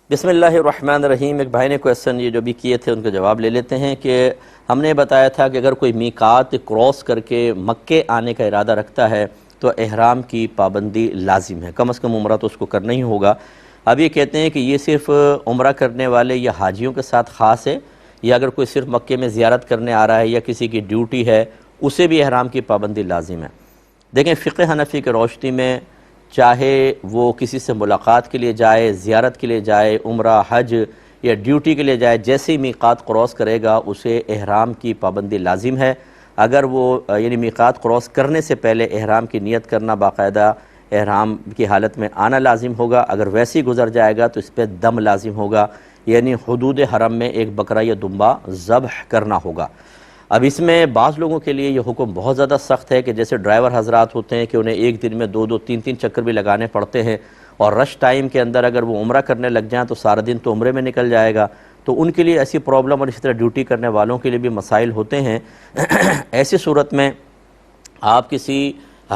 بسم اللہ الرحمن الرحیم۔ ایک بھائی نے کویسچن یہ جو بھی کیے تھے ان کا جواب لے لیتے ہیں کہ ہم نے بتایا تھا کہ اگر کوئی میقات کراس کر کے مکے آنے کا ارادہ رکھتا ہے تو احرام کی پابندی لازم ہے، کم از کم عمرہ تو اس کو کرنا ہی ہوگا۔ اب یہ کہتے ہیں کہ یہ صرف عمرہ کرنے والے یا حاجیوں کے ساتھ خاص ہے، یا اگر کوئی صرف مکے میں زیارت کرنے آ رہا ہے یا کسی کی ڈیوٹی ہے اسے بھی احرام کی پابندی لازم ہے۔ دیکھیں فقہ حنفی کی روشنی میں چاہے وہ کسی سے ملاقات کے لیے جائے، زیارت کے لیے جائے، عمرہ، حج یا ڈیوٹی کے لیے جائے، جیسے ہی میقات کراس کرے گا اسے احرام کی پابندی لازم ہے۔ اگر وہ یعنی میقات کراس کرنے سے پہلے احرام کی نیت کرنا، باقاعدہ احرام کی حالت میں آنا لازم ہوگا۔ اگر ویسے ہی گزر جائے گا تو اس پہ دم لازم ہوگا، یعنی حدود حرم میں ایک بکرا یا دمبا ذبح کرنا ہوگا۔ اب اس میں بعض لوگوں کے لیے یہ حکم بہت زیادہ سخت ہے کہ جیسے ڈرائیور حضرات ہوتے ہیں کہ انہیں ایک دن میں 2-3 چکر بھی لگانے پڑتے ہیں، اور رش ٹائم کے اندر اگر وہ عمرہ کرنے لگ جائیں تو سارا دن تو عمرے میں نکل جائے گا، تو ان کے لیے ایسی پرابلم، اور اسی طرح ڈیوٹی کرنے والوں کے لیے بھی مسائل ہوتے ہیں۔ ایسی صورت میں آپ کسی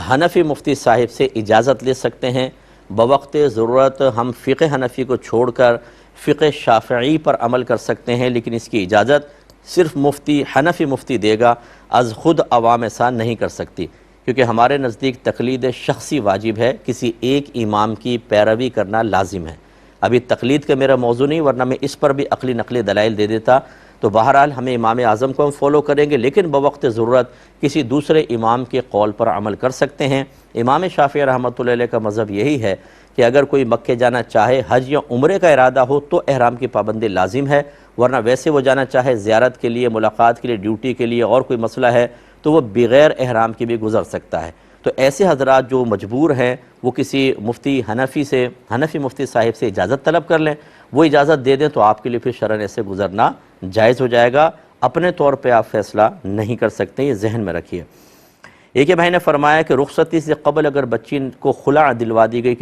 حنفی مفتی صاحب سے اجازت لے سکتے ہیں۔ بوقت ضرورت ہم فقہ حنفی کو چھوڑ کر فقہ شافعی پر عمل کر سکتے ہیں، لیکن اس کی اجازت صرف مفتی حنفی مفتی دے گا، از خود عوام سا نہیں کر سکتی، کیونکہ ہمارے نزدیک تقلید شخصی واجب ہے، کسی ایک امام کی پیروی کرنا لازم ہے۔ ابھی تقلید کا میرا موضوع نہیں، ورنہ میں اس پر بھی عقلی نقلی دلائل دے دیتا۔ تو بہرحال ہمیں امام اعظم کو ہم فالو کریں گے، لیکن بوقت ضرورت کسی دوسرے امام کے قول پر عمل کر سکتے ہیں۔ امام شافعی رحمۃ اللہ علیہ کا مذہب یہی ہے کہ اگر کوئی مکے جانا چاہے، حج یا عمرے کا ارادہ ہو تو احرام کی پابندی لازم ہے، ورنہ ویسے وہ جانا چاہے زیارت کے لیے، ملاقات کے لیے، ڈیوٹی کے لیے، اور کوئی مسئلہ ہے تو وہ بغیر احرام کے بھی گزر سکتا ہے۔ تو ایسے حضرات جو مجبور ہیں وہ کسی مفتی حنفی مفتی صاحب سے اجازت طلب کر لیں، وہ اجازت دے دیں تو آپ کے لیے پھر شرعاً ایسے گزرنا جائز ہو جائے گا۔ اپنے طور پہ آپ فیصلہ نہیں کر سکتے، یہ ذہن میں رکھیے۔ ایک بھائی نے فرمایا کہ رخصتی سے قبل اگر بچی کو خلع دلوا دی گئی